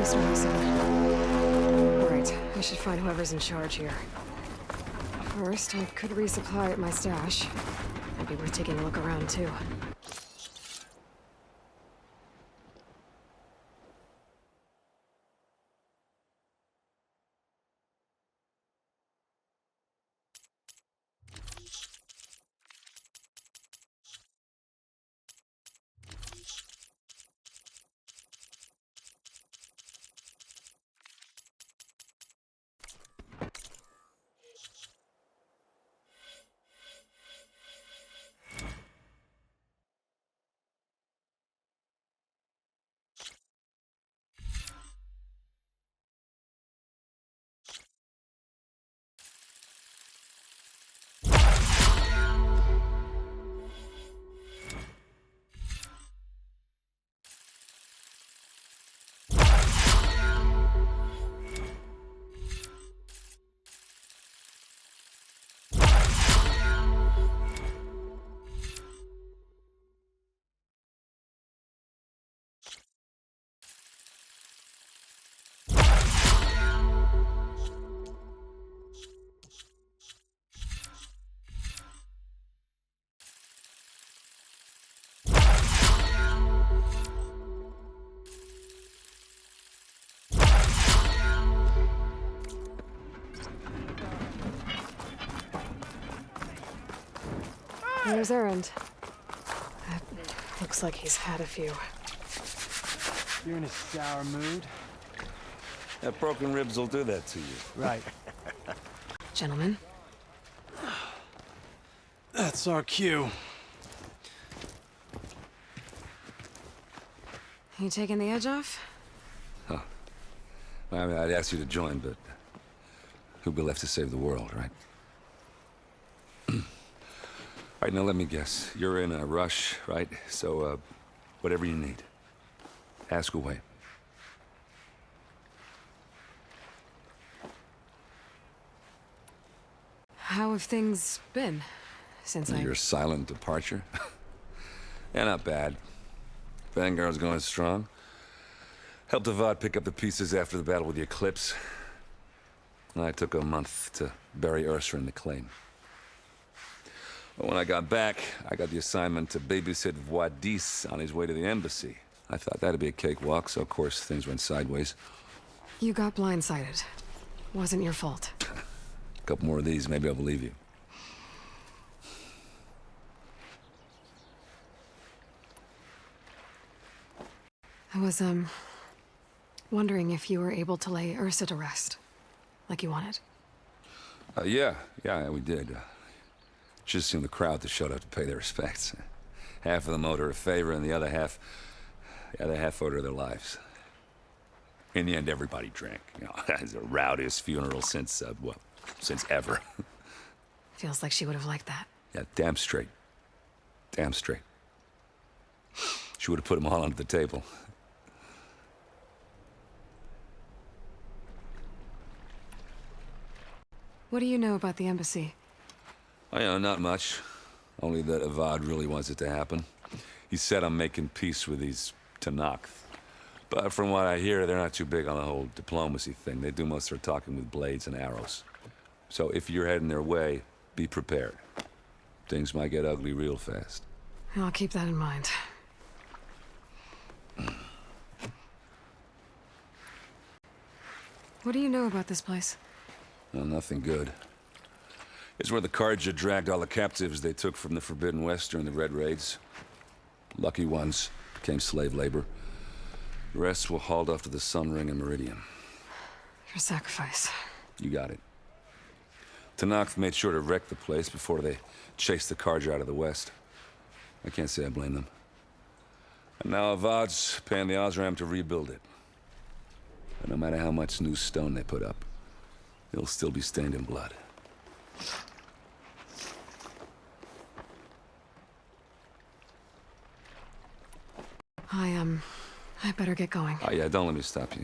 Mr. Wilson. Alright, I should find whoever's in charge here. First, I could resupply at my stash. Might be worth taking a look around, too. There's Erend. Looks like he's had a few. You're in a sour mood? That broken ribs will do that to you. Right. Gentlemen? That's our cue. You taking the edge off? Huh. I mean, I'd ask you to join, but who'd be left to save the world, right? All right, now let me guess. You're in a rush, right? So, whatever you need, ask away. How have things been since Your silent departure? Yeah, not bad. Vanguard's going strong. Helped Avad pick up the pieces after the battle with the Eclipse. I took a month to bury Ursa in the claim. But when I got back, I got the assignment to babysit Wadis on his way to the embassy. I thought that'd be a cakewalk, so of course things went sideways. You got blindsided. Wasn't your fault. A couple more of these, maybe I'll believe you. I was, wondering if you were able to lay Ursa to rest, like you wanted. Yeah, we did. Just seemed the crowd that showed up to pay their respects. Half of them owed her a favor, and the other half owed her their lives. In the end, everybody drank. You know, it's the rowdiest funeral since, well, since ever. Feels like she would have liked that. Yeah, damn straight. Damn straight. She would have put them all under the table. What do you know about the embassy? Oh, yeah, not much. Only that Avad really wants it to happen. He said I'm making peace with these Tenakth. But from what I hear, they're not too big on the whole diplomacy thing. They do most of their talking with blades and arrows. So if you're heading their way, be prepared. Things might get ugly real fast. I'll keep that in mind. What do you know about this place? Well, nothing good. It's where the Carja dragged all the captives they took from the Forbidden West during the Red Raids. Lucky ones became slave labor. The rest were hauled off to the Sun Ring and Meridian. Your sacrifice. You got it. Tenakth made sure to wreck the place before they chased the Carja out of the West. I can't say I blame them. And now Avad's paying the Osram to rebuild it. But no matter how much new stone they put up, it'll still be stained in blood. I better get going. Oh, yeah, don't let me stop you.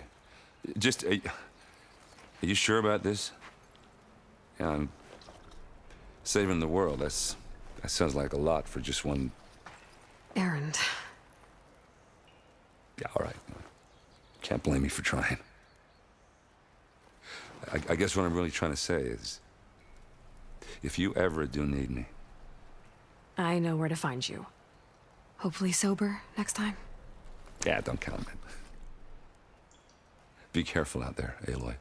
Just, are you sure about this? Yeah, I'm saving the world. That sounds like a lot for just one... Erend. Yeah, all right. Can't blame me for trying. I guess what I'm really trying to say is, if you ever do need me, I know where to find you. Hopefully sober next time. yeah, don't count on it. Be careful out there, Aloy.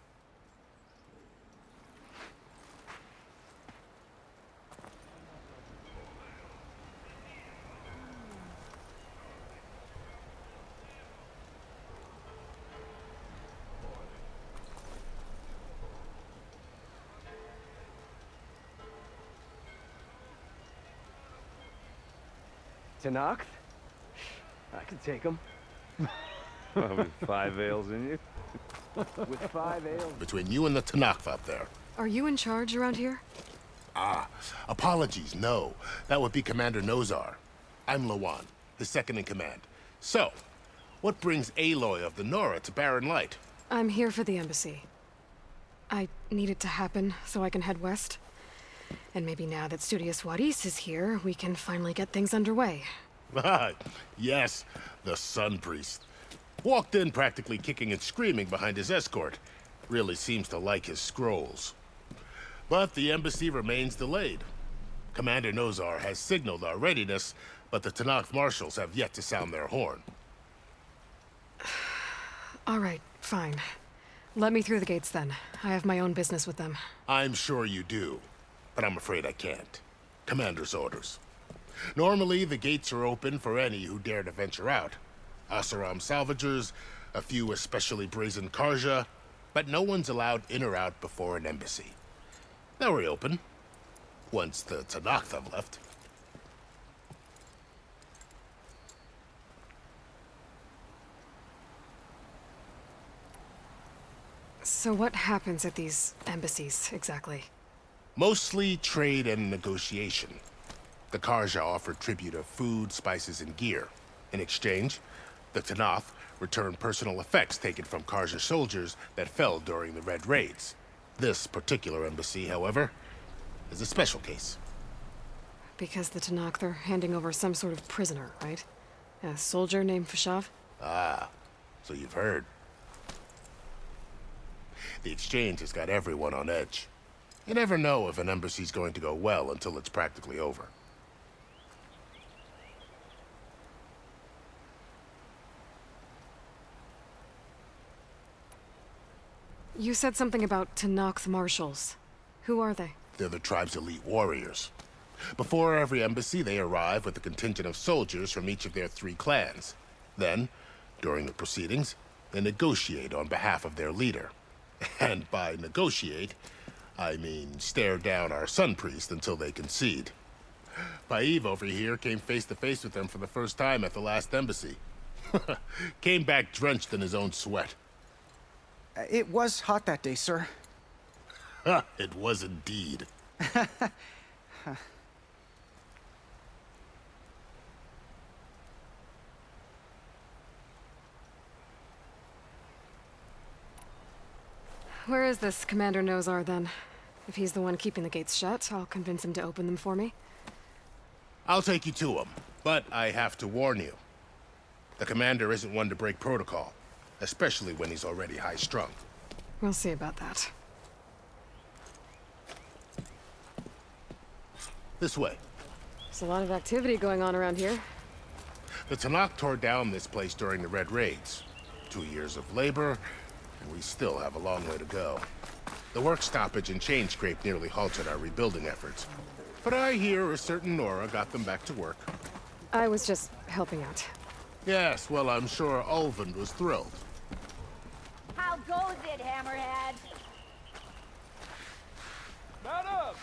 Tanakh? I can take him. With 5 ales in you? With 5 ales. Between you and the Tanakh up there. Are you in charge around here? Apologies, no. That would be Commander Nozar. I'm Lawan, his second in command. So, what brings Aloy of the Nora to Barren Light? I'm here for the embassy. I need it to happen so I can head west. And maybe now that Studious Juarez is here, we can finally get things underway. Yes, the Sun Priest. Walked in practically kicking and screaming behind his escort. Really seems to like his scrolls. But the embassy remains delayed. Commander Nozar has signaled our readiness, but the Tanakh marshals have yet to sound their horn. All right, fine. Let me through the gates then. I have my own business with them. I'm sure you do, but I'm afraid I can't. Commander's orders. Normally, the gates are open for any who dare to venture out. Asaram salvagers, a few especially brazen Karja, but no one's allowed in or out before an embassy. They'll reopen, once the Tanakh have left. So what happens at these embassies, exactly? Mostly trade and negotiation. The Karja offer tribute of food, spices, and gear. In exchange, the Tanakh return personal effects taken from Karja soldiers that fell during the Red Raids. This particular embassy, however, is a special case. Because the Tanakh, they're handing over some sort of prisoner, right? A soldier named Fashav? Ah, so you've heard. The exchange has got everyone on edge. You never know if an embassy's going to go well until it's practically over. You said something about Tanakh marshals. Who are they? They're the tribe's elite warriors. Before every embassy, they arrive with a contingent of soldiers from each of their 3 clans. Then, during the proceedings, they negotiate on behalf of their leader. And by negotiate, I mean stare down our Sun Priest until they concede. Paiv over here came face to face with them for the first time at the last embassy. Came back drenched in his own sweat. It was hot that day, sir. It was indeed. Where is this Commander Nozar, then? If he's the one keeping the gates shut, I'll convince him to open them for me. I'll take you to him, but I have to warn you. The commander isn't one to break protocol, especially when he's already high-strung. We'll see about that. This way. There's a lot of activity going on around here. The Tanakh tore down this place during the Red Raids. 2 years of labor, and we still have a long way to go. The work stoppage and chain scrape nearly halted our rebuilding efforts. But I hear a certain Nora got them back to work. I was just helping out. Yes, well, I'm sure Ulvund was thrilled. How goes it, Hammerhead? Mount up!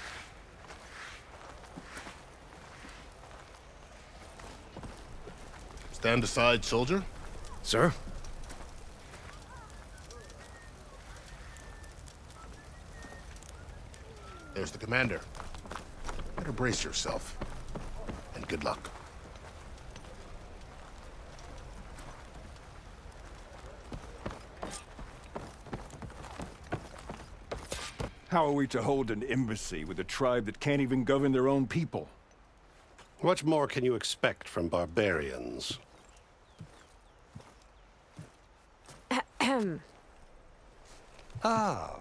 Stand aside, soldier. Sir? There's the commander. Better brace yourself. And good luck. How are we to hold an embassy with a tribe that can't even govern their own people? What more can you expect from barbarians? Ahem. Ah.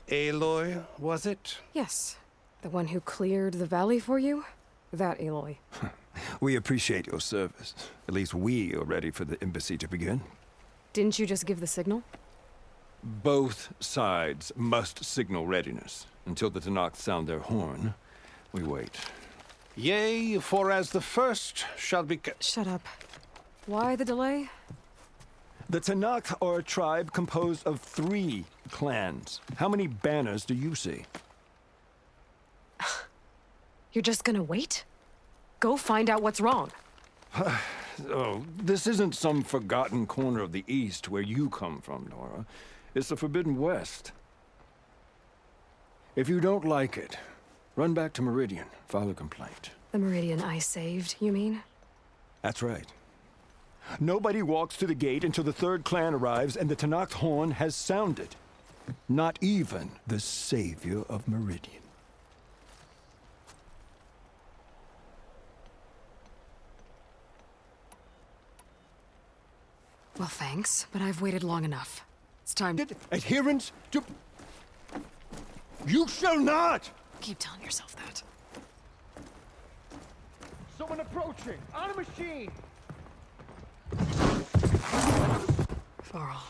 Aloy, was it? Yes. The one who cleared the valley for you? That Aloy. We appreciate your service. At least we are ready for the embassy to begin. Didn't you just give the signal? Both sides must signal readiness. Until the Tenakth sound their horn, we wait. Yea, for as the first shall be... Shut up. Why the delay? The Tenakth are a tribe composed of 3 clans. How many banners do you see? You're just gonna wait? Go find out what's wrong. Oh, this isn't some forgotten corner of the East where you come from, Nora. It's the Forbidden West. If you don't like it, run back to Meridian, file a complaint. The Meridian I saved, you mean? That's right. Nobody walks to the gate until the 3rd clan arrives and the Tenakth horn has sounded. Not even the savior of Meridian. Well, thanks, but I've waited long enough. It's time to Adherence to... You shall not! keep telling yourself that. Someone approaching! On a machine! Varl.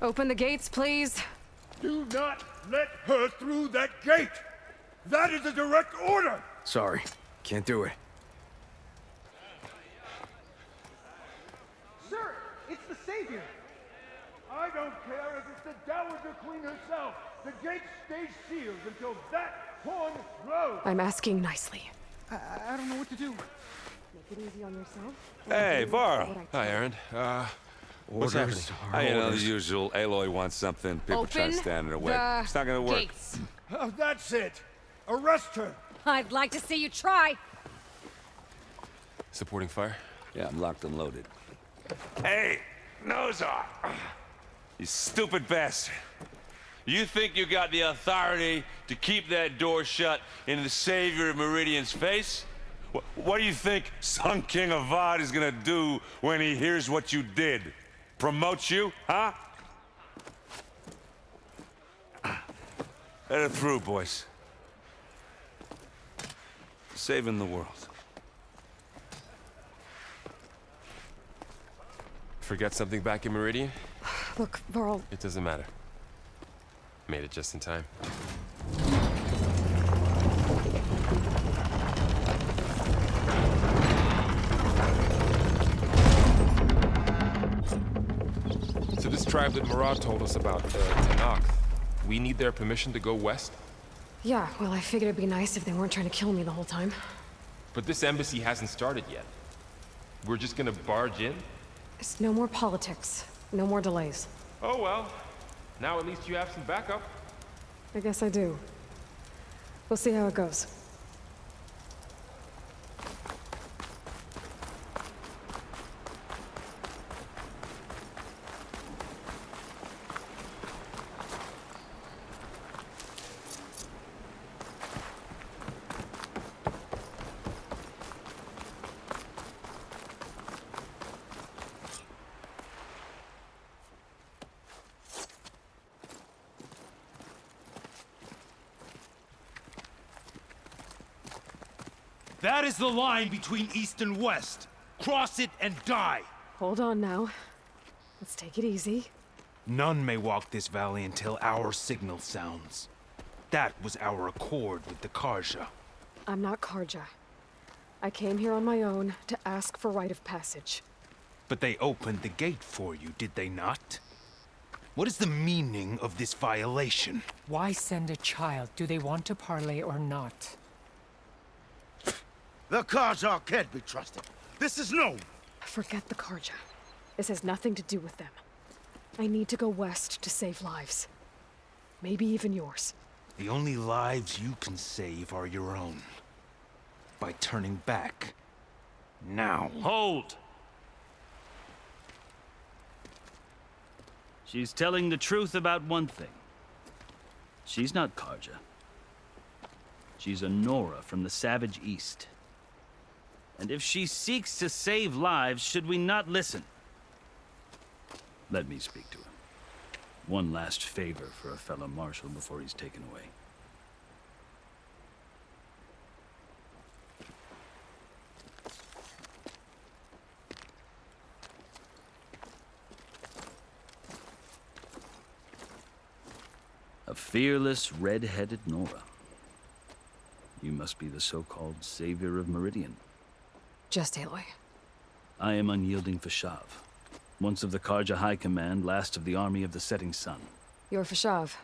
Open the gates, please. Do not let her through that gate! That is a direct order! Sorry, can't do it. Sir, it's the Savior! I don't care if it's the Dowager Queen herself. The gate stays sealed until that horn blows. I'm asking nicely. I don't know what to do. Make it easy on yourself. Hey, Varl. Hi, Aaron. What's happening? You know, the usual. Aloy wants something. People try to Open stand in her way. the It's not gonna work. gates. Oh, that's it! Arrest her! I'd like to see you try. Supporting fire? Yeah, I'm locked and loaded. Hey, Nozar! You stupid bastard. You think you got the authority to keep that door shut in the savior of Meridian's face? What do you think Sun King Avad is gonna do when he hears what you did? Promote you, huh? Let it through, boys. Saving the world. Forget something back in Meridian? Look, Varl, It doesn't matter. Made it just in time. So this tribe that Murad told us about, Tenakth, we need their permission to go west? yeah, well, I figured it'd be nice if they weren't trying to kill me the whole time. But this embassy hasn't started yet. We're just gonna barge in? It's no more politics. No more delays. Oh well. Now at least you have some backup. I guess I do. We'll see how it goes. That is the line between East and West. Cross it and die. Hold on now. Let's take it easy. None may walk this valley until our signal sounds. That was our accord with the Karja. I'm not Karja. I came here on my own to ask for rite of passage. But they opened the gate for you, did they not? What is the meaning of this violation? Why send a child? Do they want to parley or not? The Karja can't be trusted. This is known. Forget the Karja. This has nothing to do with them. I need to go west to save lives. Maybe even yours. The only lives you can save are your own. By turning back. Now. Hold! She's telling the truth about one thing. She's not Karja. She's a Nora from the Savage East. And if she seeks to save lives, should we not listen? Let me speak to her. One last favor for a fellow marshal before he's taken away. A fearless, red-headed Nora. You must be the so-called savior of Meridian. Just Aloy. I am unyielding Fashav, once of the Karja High Command, last of the army of the Setting Sun. You're Fashav.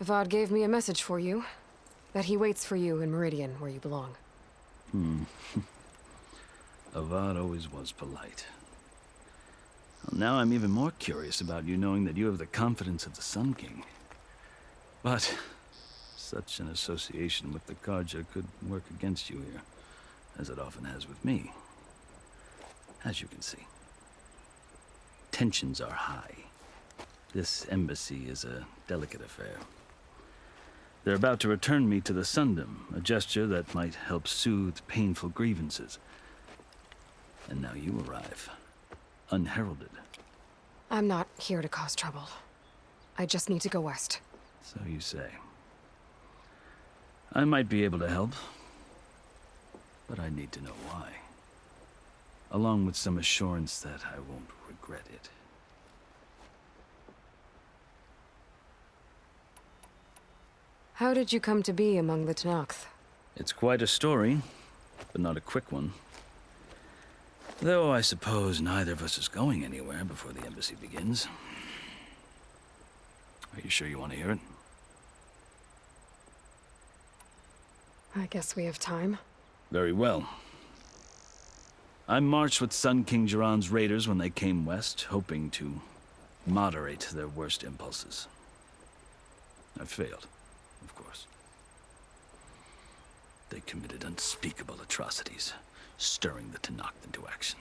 Avad gave me a message for you. That he waits for you in Meridian, where you belong. Avad always was polite. Well, now I'm even more curious about you knowing that you have the confidence of the Sun King. But such an association with the Karja could work against you here, as it often has with me. As you can see, tensions are high. This embassy is a delicate affair. They're about to return me to the Sundom, a gesture that might help soothe painful grievances. And now you arrive, unheralded. I'm not here to cause trouble. I just need to go west. So you say. I might be able to help, but I need to know why. Along with some assurance that I won't regret it. How did you come to be among the Tenakth? It's quite a story, but not a quick one. Though I suppose neither of us is going anywhere before the embassy begins. Are you sure you want to hear it? I guess we have time. Very well. I marched with Sun King Jiran's raiders when they came west, hoping to moderate their worst impulses. I failed, of course. They committed unspeakable atrocities, stirring the Tenakth into action.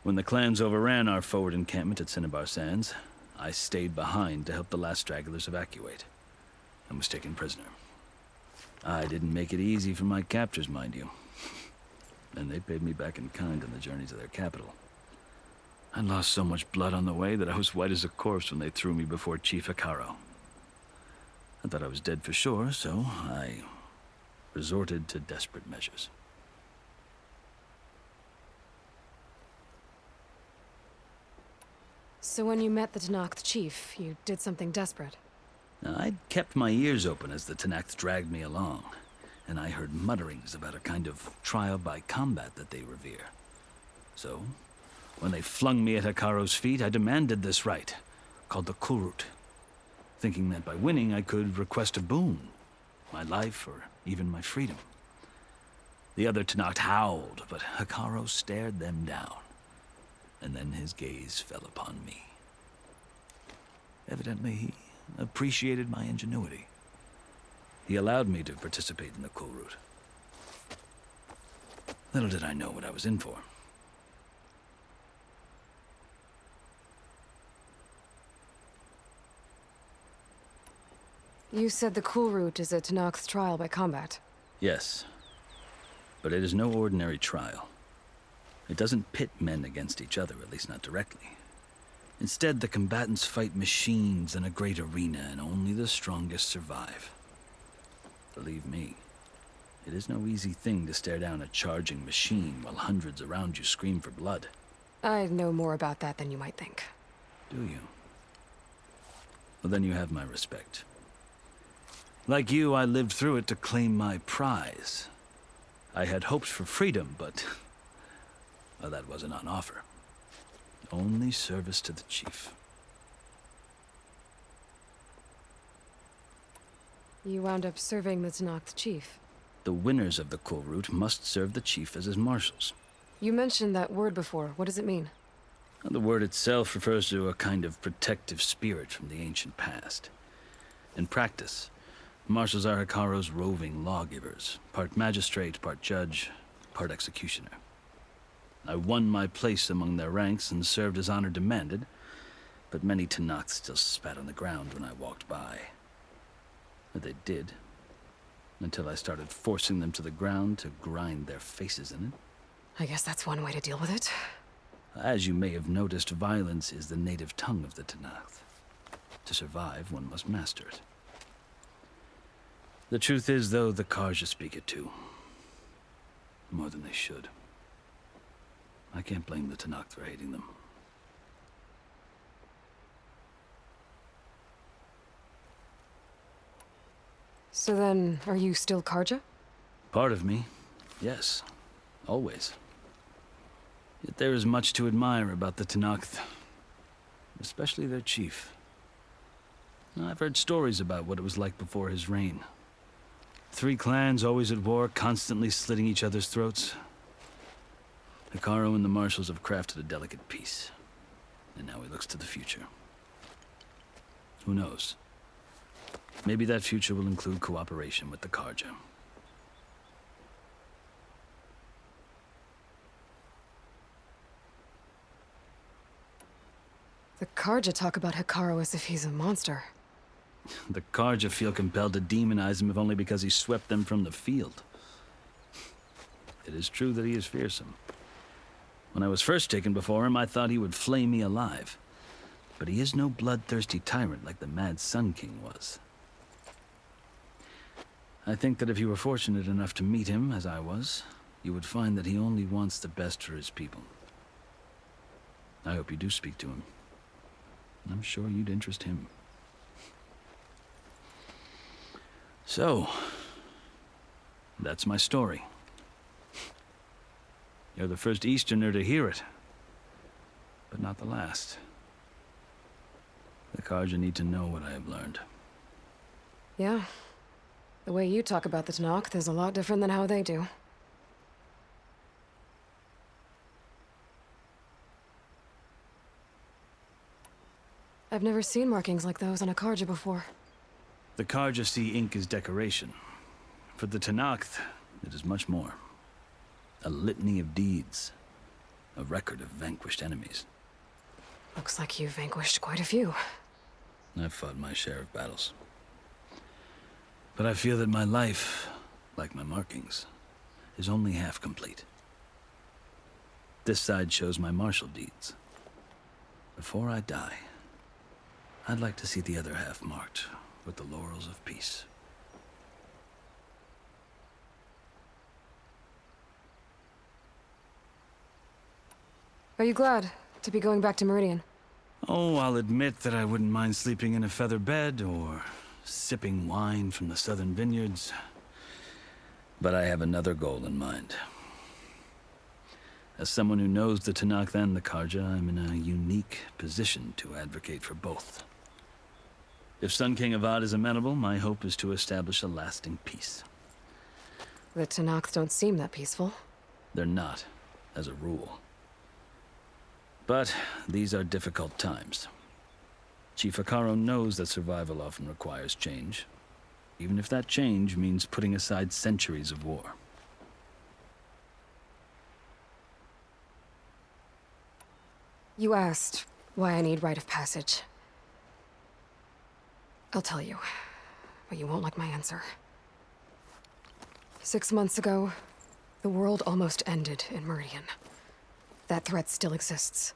When the clans overran our forward encampment at Cinnabar Sands, I stayed behind to help the last stragglers evacuate, and was taken prisoner. I didn't make it easy for my captors, mind you. And they paid me back in kind on the journey to their capital. I lost so much blood on the way that I was white as a corpse when they threw me before Chief Hekarro. I thought I was dead for sure, so I resorted to desperate measures. So when you met the Tenakth chief, you did something desperate? I'd kept my ears open as the Tenakth dragged me along, and I heard mutterings about a kind of trial by combat that they revere. So, when they flung me at Hekarro's feet, I demanded this rite, called the Kulrut, thinking that by winning I could request a boon, my life or even my freedom. The other Tenakth howled, but Hekarro stared them down, and then his gaze fell upon me. Evidently, he appreciated my ingenuity. He allowed me to participate in the Kulrut. Little did I know what I was in for. You said the Kulrut is a Tenakth trial by combat. Yes, but it is no ordinary trial. It doesn't pit men against each other, at least not directly. Instead, the combatants fight machines in a great arena, and only the strongest survive. Believe me, it is no easy thing to stare down a charging machine while hundreds around you scream for blood. I know more about that than you might think. Do you? Well, then you have my respect. Like you, I lived through it to claim my prize. I had hoped for freedom, but well, that wasn't on offer. Only service to the chief. You wound up serving the Tenakth chief. The winners of the Kulrut must serve the chief as his marshals. You mentioned that word before. What does it mean? The word itself refers to a kind of protective spirit from the ancient past. In practice, marshals are Hekarro's roving lawgivers, part magistrate, part judge, part executioner. I won my place among their ranks and served as honor demanded, but many Tenakth still spat on the ground when I walked by. Or they did, until I started forcing them to the ground to grind their faces in it. I guess that's one way to deal with it. As you may have noticed, violence is the native tongue of the Tenakth. To survive, one must master it. The truth is, though, the Karja speak it too. More than they should. I can't blame the Tenakth for hating them. So then, are you still Karja? Part of me, yes. Always. Yet there is much to admire about the Tenakth. Especially their chief. I've heard stories about what it was like before his reign. 3 clans always at war, constantly slitting each other's throats. Hekarro and the Marshals have crafted a delicate peace. And now he looks to the future. Who knows? Maybe that future will include cooperation with the Karja. The Karja talk about Hekarro as if he's a monster. The Karja feel compelled to demonize him if only because he swept them from the field. It is true that he is fearsome. When I was first taken before him, I thought he would flay me alive. But he is no bloodthirsty tyrant like the Mad Sun King was. I think that if you were fortunate enough to meet him, as I was, you would find that he only wants the best for his people. I hope you do speak to him. I'm sure you'd interest him. So, that's my story. You're the first Easterner to hear it, but not the last. The Karja need to know what I have learned. Yeah. The way you talk about the Tenakth is a lot different than how they do. I've never seen markings like those on a Karja before. The Karja see ink as decoration. For the Tenakth, it is much more. A litany of deeds. A record of vanquished enemies. Looks like you've vanquished quite a few. I've fought my share of battles. But I feel that my life, like my markings, is only half complete. This side shows my martial deeds. Before I die, I'd like to see the other half marked with the laurels of peace. Are you glad to be going back to Meridian? Oh, I'll admit that I wouldn't mind sleeping in a feather bed or sipping wine from the southern vineyards. But I have another goal in mind. As someone who knows the Tenakth and the Karja, I'm in a unique position to advocate for both. If Sun King Avad is amenable, my hope is to establish a lasting peace. The Tenakth don't seem that peaceful. They're not, as a rule. But these are difficult times. Chief Hekarro knows that survival often requires change, even if that change means putting aside centuries of war. You asked why I need rite of passage. I'll tell you, but you won't like my answer. 6 months ago, the world almost ended in Meridian. That threat still exists.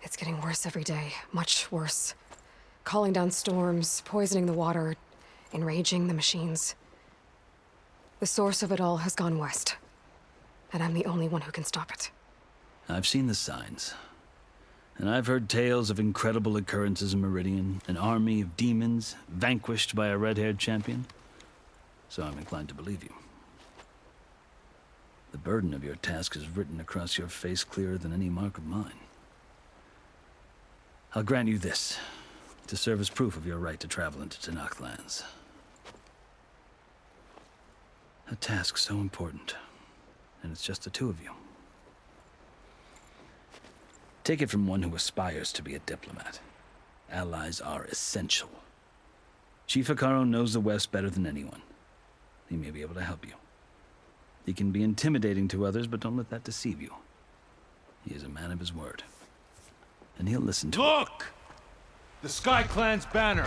It's getting worse every day, much worse. Calling down storms, poisoning the water, enraging the machines. The source of it all has gone west, and I'm the only one who can stop it. I've seen the signs. And I've heard tales of incredible occurrences in Meridian, an army of demons vanquished by a red-haired champion. So I'm inclined to believe you. The burden of your task is written across your face clearer than any mark of mine. I'll grant you this, to serve as proof of your right to travel into Tenakth lands. A task so important, and it's just the two of you. Take it from one who aspires to be a diplomat. Allies are essential. Chief Hekarro knows the West better than anyone. He may be able to help you. He can be intimidating to others, but don't let that deceive you. He is a man of his word. And he'll listen to it. Look! The Sky Clan's banner!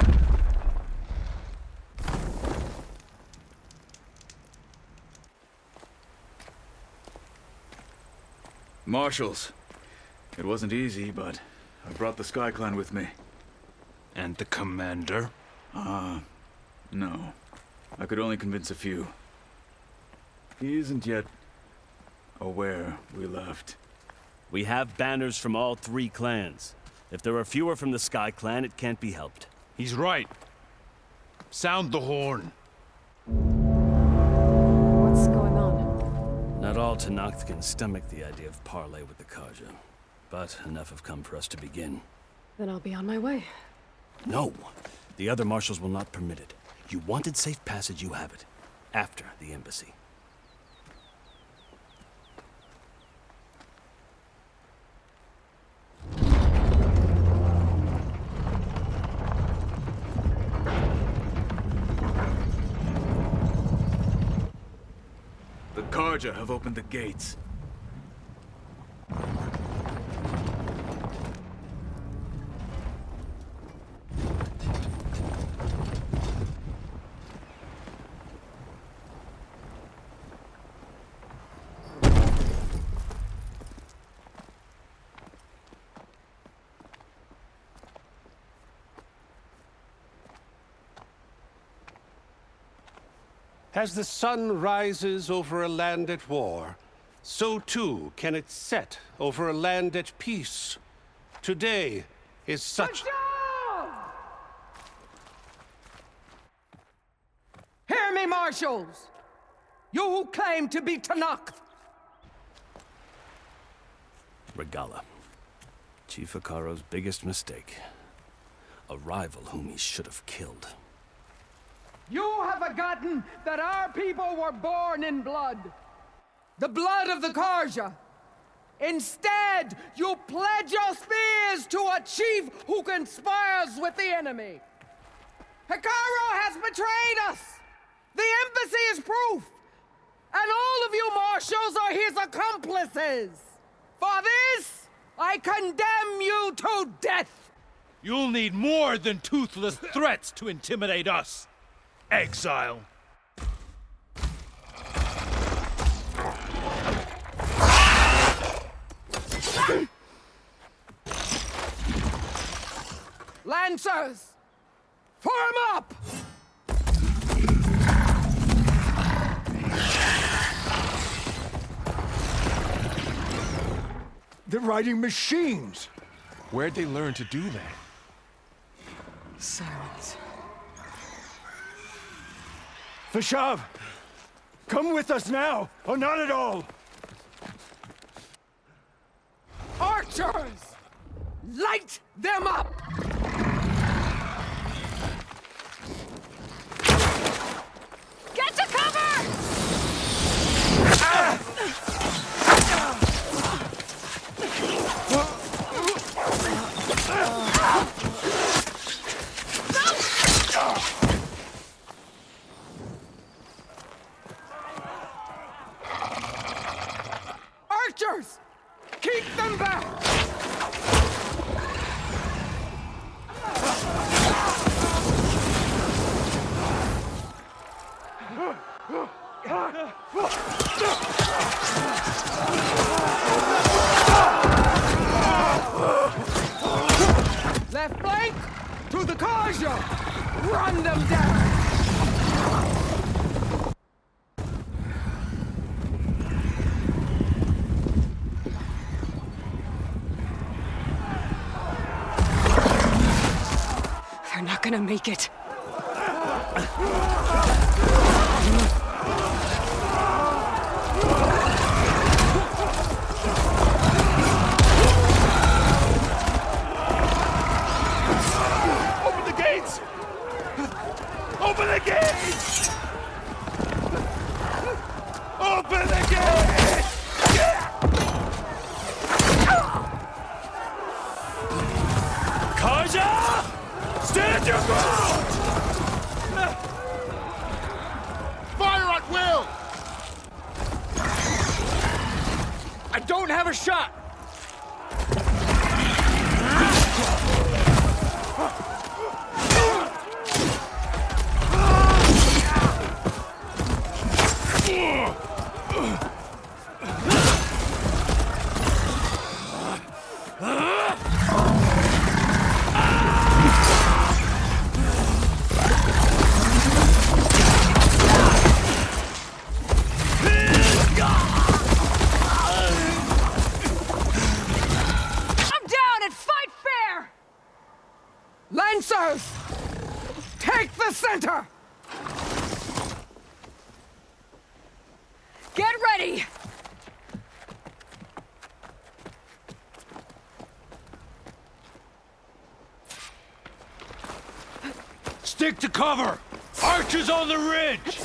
Marshals. It wasn't easy, but I brought the Sky Clan with me. And the commander? No. I could only convince a few. He isn't yet aware we left. We have banners from all 3 clans. If there are fewer from the Sky Clan, it can't be helped. He's right. Sound the horn. What's going on? Not all Tenakth can stomach the idea of parley with the Karja. But enough have come for us to begin. Then I'll be on my way. No! The other marshals will not permit it. You wanted safe passage, you have it. After the embassy. The Karja have opened the gates. As the sun rises over a land at war, so too can it set over a land at peace. Today is such... Hear me, marshals! You who claim to be Tenakth! Regalla. Chief Hekarro's biggest mistake. A rival whom he should have killed. You have forgotten that our people were born in blood. The blood of the Karja. Instead, you pledge your spears to a chief who conspires with the enemy. Hekarro has betrayed us. The embassy is proof. And all of you marshals are his accomplices. For this, I condemn you to death. You'll need more than toothless threats to intimidate us. Exile. Lancers, form up! They're riding machines! Where'd they learn to do that? Silence. Vashav! Come with us now, or not at all! Archers! Light them up! Get to cover! Archers! Keep them back! Left flank to the Karja! Run them down! They're not gonna make it. Open the gates! Open the gates! Open the gates! Karja! Stand your ground! Fire at will! I don't have a shot! Archers! Take the center! Get ready! Stick to cover! Archers on the ridge!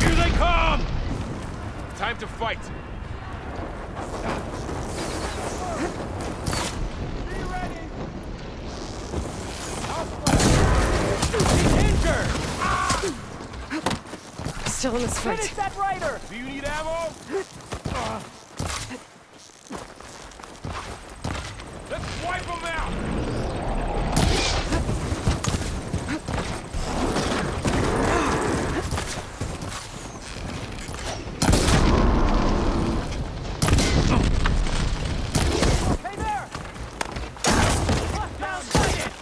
Here they come! Time to fight. Still in this fight. Finish that rider! Do you need ammo? Let's wipe them out! Hey there! Lock down, fight it!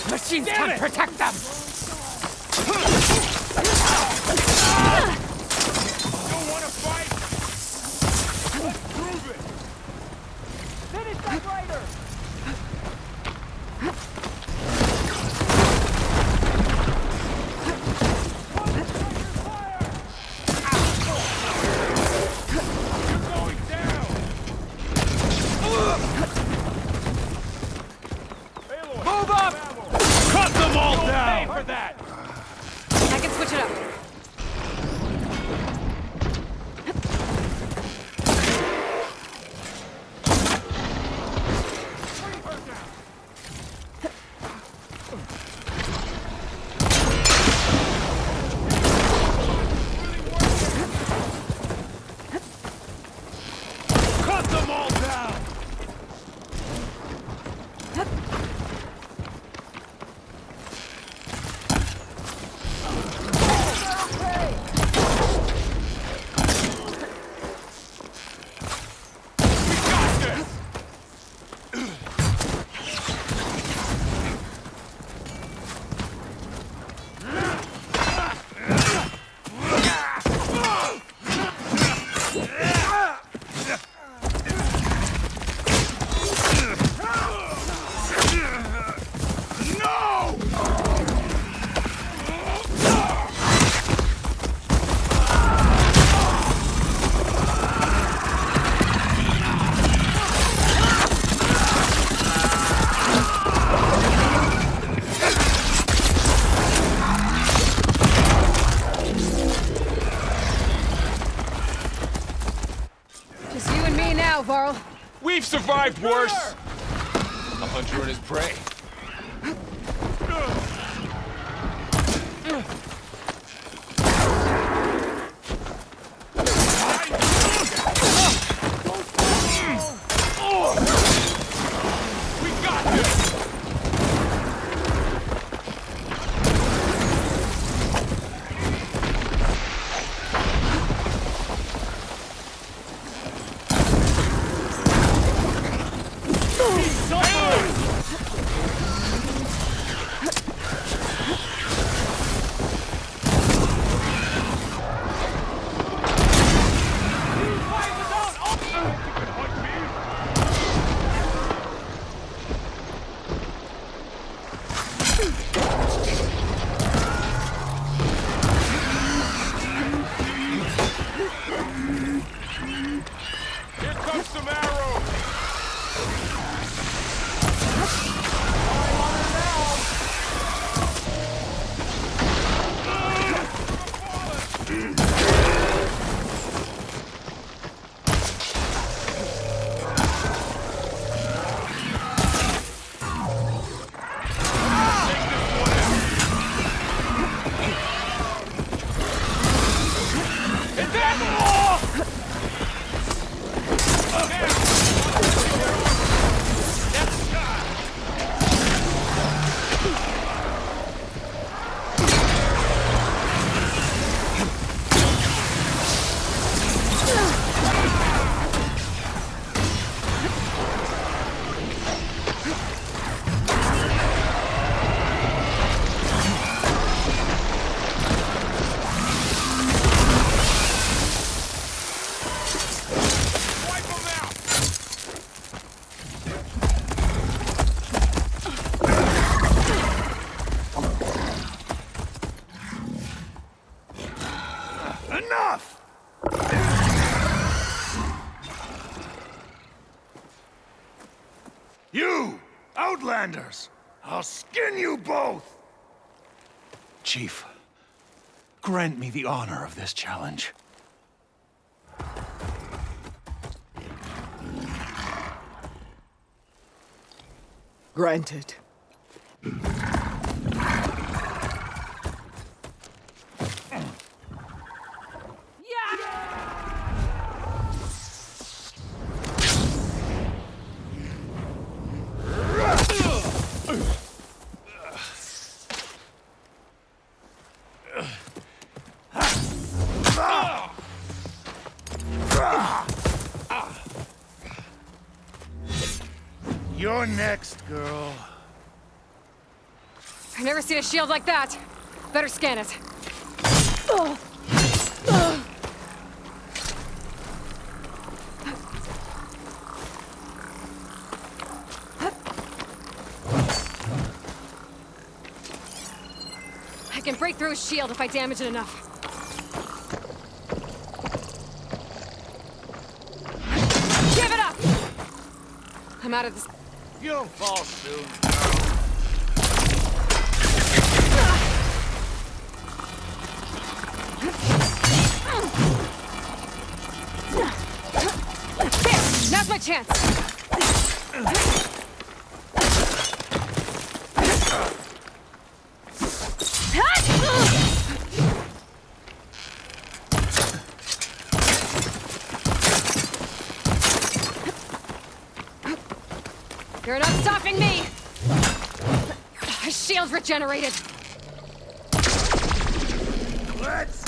Machines can protect them! Don't want to fight? Let's prove it! Finish that rider! You're going down! Aloy, Move up! ammo. Cut them all Don't pay down! for that! I can switch it up. Cut them all down! Just you and me now, Varl. We've survived worse! A hunter and his prey. We got this! stragglers. I'll skin you both! Chief, grant me the honor of this challenge. Granted. You're next, girl. I've never seen a shield like that. Better scan it. I can break through a shield if I damage it enough. Give it up! I'm out of this. You'll fall soon. There! Now's my chance! You're not stopping me! My shield's regenerated! Let's...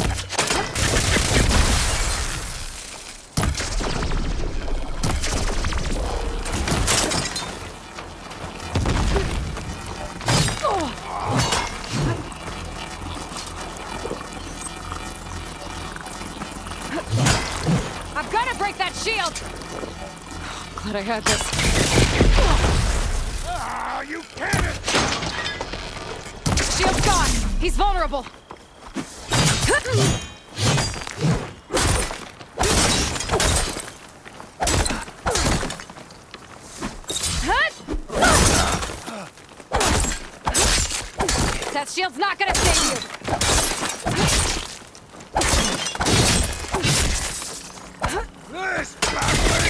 I've got to break that shield! Glad I had this. Ah, you can't! Shield's gone! He's vulnerable! That shield's not gonna save you! This bastard!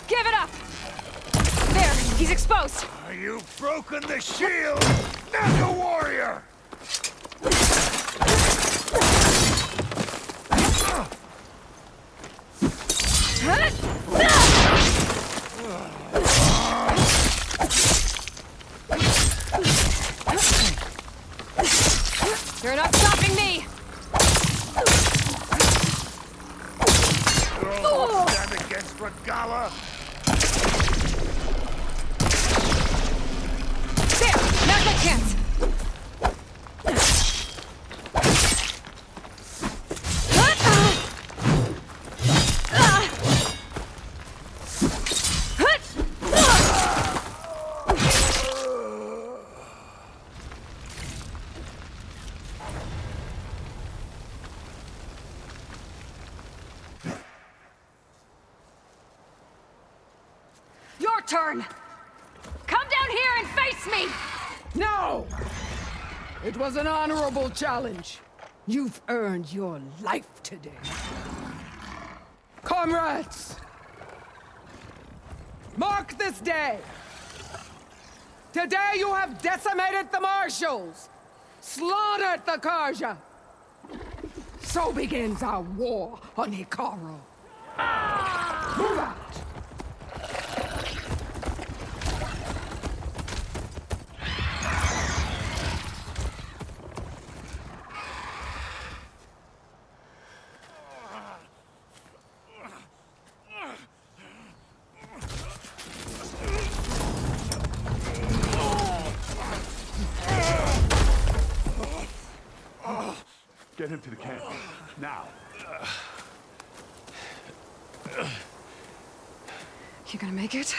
Give it up! There, he's exposed! You've broken the shield! Not a warrior! You're not stopping me! You'll stand against Regala? There! Now's my chance! Your turn! Come down here and face me! No! It was an honorable challenge. You've earned your life today. Comrades! Mark this day! Today you have decimated the Marshals! Slaughtered the Karja! So begins our war on Hikaru. Move out! Get him to the camp. Now. You gonna make it?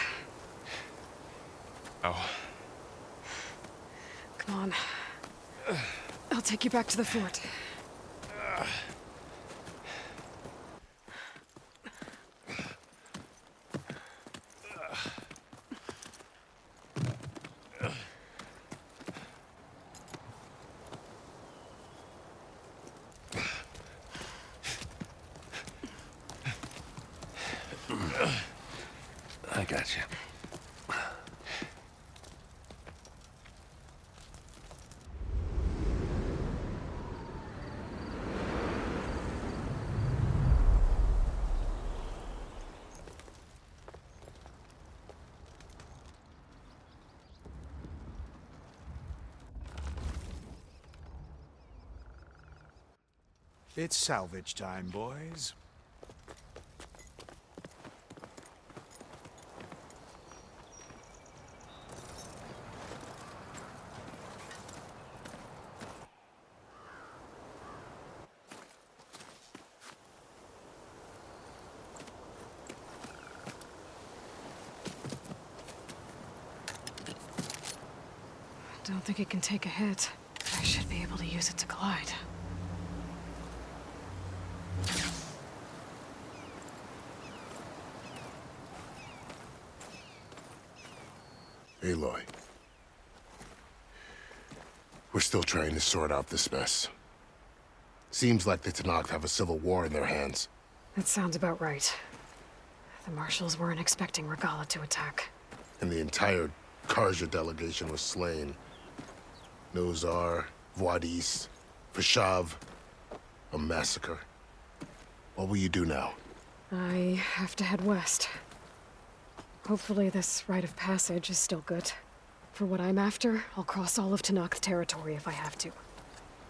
Oh, Come on. I'll take you back to the fort. I got you. It's salvage time, boys. Don't think it can take a hit, but I should be able to use it to glide. Aloy. We're still trying to sort out this mess. Seems like the Tenakth have a civil war in their hands. That sounds about right. The marshals weren't expecting Regalla to attack. And the entire Karja delegation was slain. Nozar, Vuadis, Vashav. A massacre. What will you do now? I have to head west. Hopefully this rite of passage is still good. For what I'm after, I'll cross all of Tenakth territory if I have to.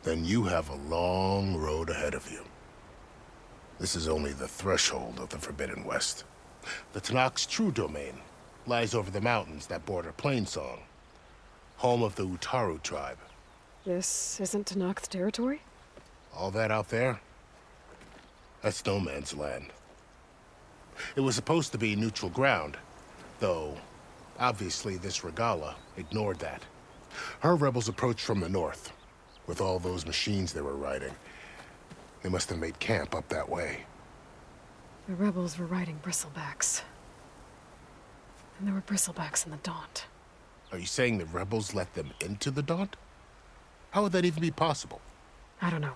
Then you have a long road ahead of you. This is only the threshold of the Forbidden West. The Tenakth's true domain lies over the mountains that border Plainsong, home of the Utaru tribe. This isn't Tenakth territory? All that out there? That's no man's land. It was supposed to be neutral ground, though obviously this Regalla ignored that. Her rebels approached from the north, with all those machines they were riding. They must have made camp up that way. The rebels were riding bristlebacks. And there were bristlebacks in the Daunt. Are you saying the rebels let them into the Daunt? How would that even be possible? I don't know.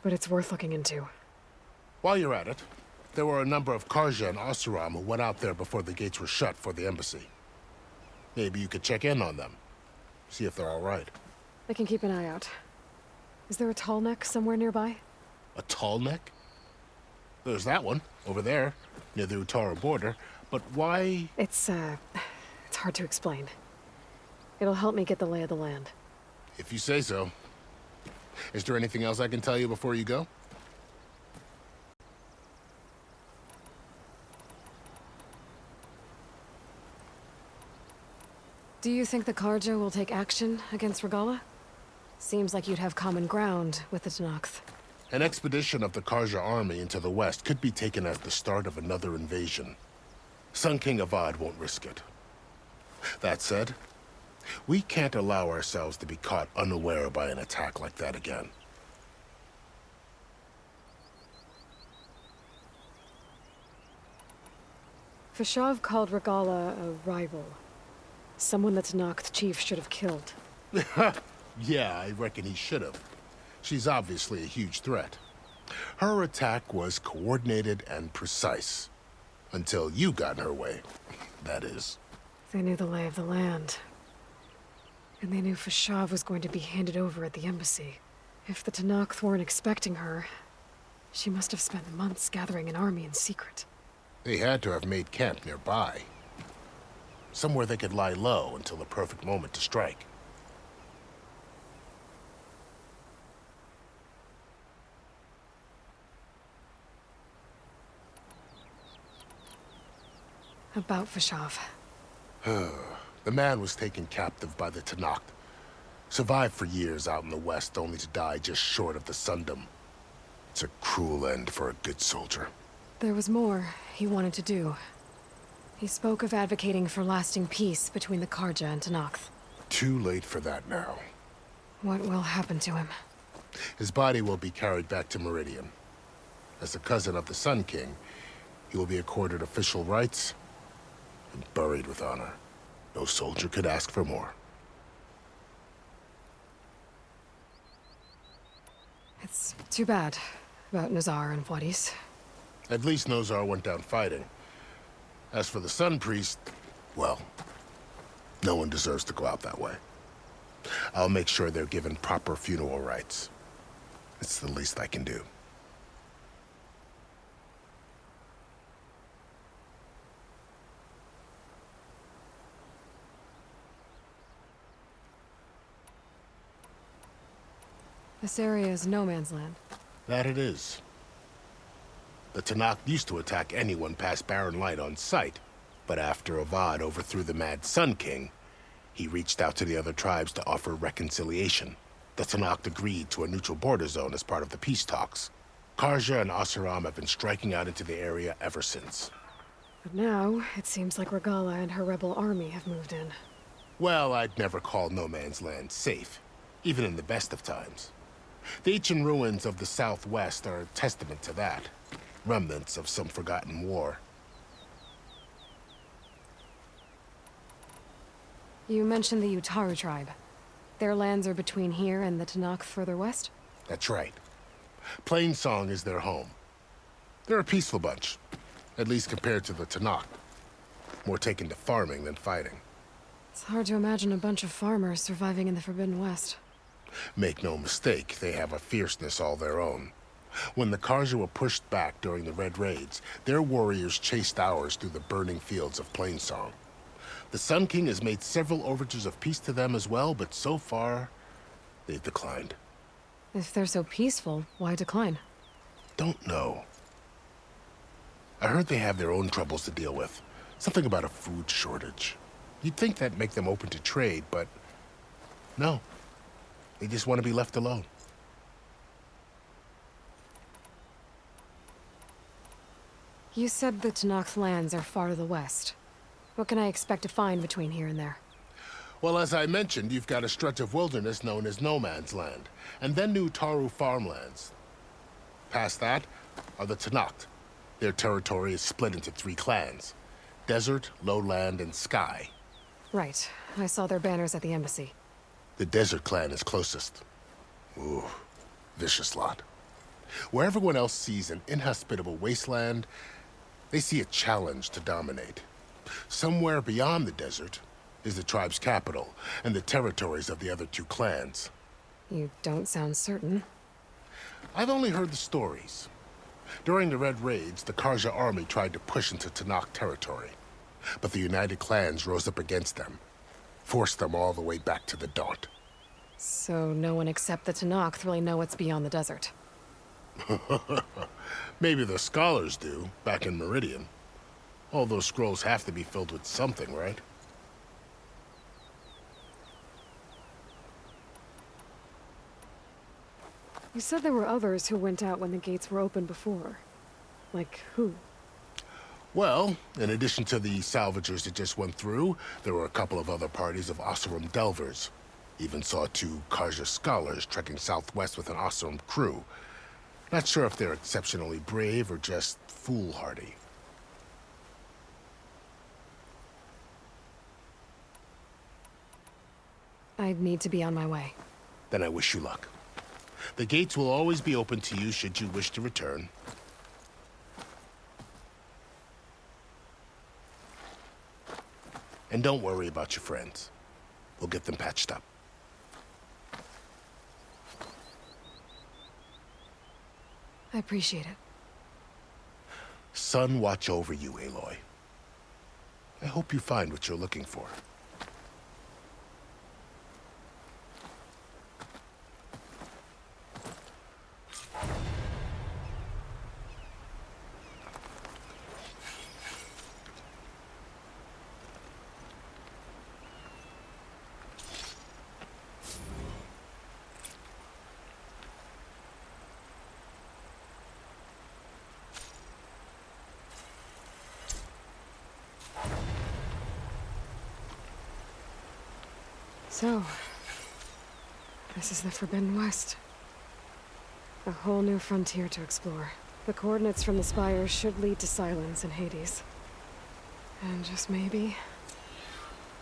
But it's worth looking into. While you're at it, there were a number of Karja and Oseram who went out there before the gates were shut for the embassy. Maybe you could check in on them. See if they're all right. I can keep an eye out. Is there a tall neck somewhere nearby? A tall neck? There's that one, over there, near the Utaru border. But why? It's hard to explain. It'll help me get the lay of the land. If you say so. Is there anything else I can tell you before you go? Do you think the Karja will take action against Regalla? Seems like you'd have common ground with the Tenakth. An expedition of the Karja army into the west could be taken as the start of another invasion. Sun King Avad won't risk it. That said, we can't allow ourselves to be caught unaware by an attack like that again. Vashav called Regalla a rival. Someone the Tenakth chief should have killed. Yeah, I reckon he should have. She's obviously a huge threat. Her attack was coordinated and precise. Until you got in her way, that is. They knew the lay of the land. And they knew Vashav was going to be handed over at the embassy. If the Tenakth weren't expecting her, she must have spent months gathering an army in secret. They had to have made camp nearby. Somewhere they could lie low until the perfect moment to strike. About Vashav. The man was taken captive by the Tenakth. Survived for years out in the west, only to die just short of the Sundom. It's a cruel end for a good soldier. There was more he wanted to do. He spoke of advocating for lasting peace between the Karja and Tenakth. Too late for that now. What will happen to him? His body will be carried back to Meridian. As a cousin of the Sun King, he will be accorded official rights and buried with honor. No soldier could ask for more. It's too bad about Nazar and Wadis. At least Nozar went down fighting. As for the Sun Priest, well, no one deserves to go out that way. I'll make sure they're given proper funeral rites. It's the least I can do. This area is no man's land. That it is. The Tanakh used to attack anyone past Barren Light on sight, but after Avad overthrew the Mad Sun King, he reached out to the other tribes to offer reconciliation. The Tanakh agreed to a neutral border zone as part of the peace talks. Karja and Oseram have been striking out into the area ever since. But now, it seems like Regala and her rebel army have moved in. Well, I'd never call no man's land safe, even in the best of times. The ancient ruins of the Southwest are a testament to that. Remnants of some forgotten war. You mentioned the Utaru tribe. Their lands are between here and the Tanakh further west? That's right. Plainsong is their home. They're a peaceful bunch, at least compared to the Tanakh. More taken to farming than fighting. It's hard to imagine a bunch of farmers surviving in the Forbidden West. Make no mistake, they have a fierceness all their own. When the Karja were pushed back during the Red Raids, their warriors chased ours through the burning fields of Plainsong. The Sun King has made several overtures of peace to them as well, but so far, they've declined. If they're so peaceful, why decline? Don't know. I heard they have their own troubles to deal with. Something about a food shortage. You'd think that'd make them open to trade, but no. They just want to be left alone. You said the Tanakh lands are far to the west. What can I expect to find between here and there? Well, as I mentioned, you've got a stretch of wilderness known as No Man's Land, and then New Taru farmlands. Past that are the Tanakh. Their territory is split into 3 clans: Desert, Lowland, and Sky. Right. I saw their banners at the embassy. The Desert clan is closest. Ooh, vicious lot. Where everyone else sees an inhospitable wasteland, they see a challenge to dominate. Somewhere beyond the desert is the tribe's capital and the territories of the other 2 clans. You don't sound certain. I've only heard the stories. During the Red Raids, the Karja army tried to push into Tanakh territory, but the United Clans rose up against them, forced them all the way back to the Daunt. So no one except the Tanakh really know what's beyond the desert. Maybe the scholars do, back in Meridian. All those scrolls have to be filled with something, right? You said there were others who went out when the gates were open before. Like who? Well, in addition to the salvagers that just went through, there were a couple of other parties of Oseram Delvers. Even saw 2 Karja scholars trekking southwest with an Oseram crew. Not sure if they're exceptionally brave or just foolhardy. I'd need to be on my way. Then I wish you luck. The gates will always be open to you should you wish to return. And don't worry about your friends. We'll get them patched up. I appreciate it. Sun watch over you, Aloy. I hope you find what you're looking for. So, this is the Forbidden West. A whole new frontier to explore. The coordinates from the spires should lead to Silence and Hades. And just maybe,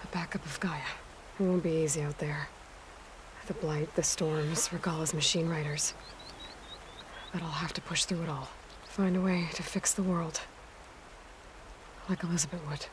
a backup of Gaia. It won't be easy out there. The Blight, the Storms, Regalla's machine riders. But I'll have to push through it all. Find a way to fix the world. Like Elizabeth would.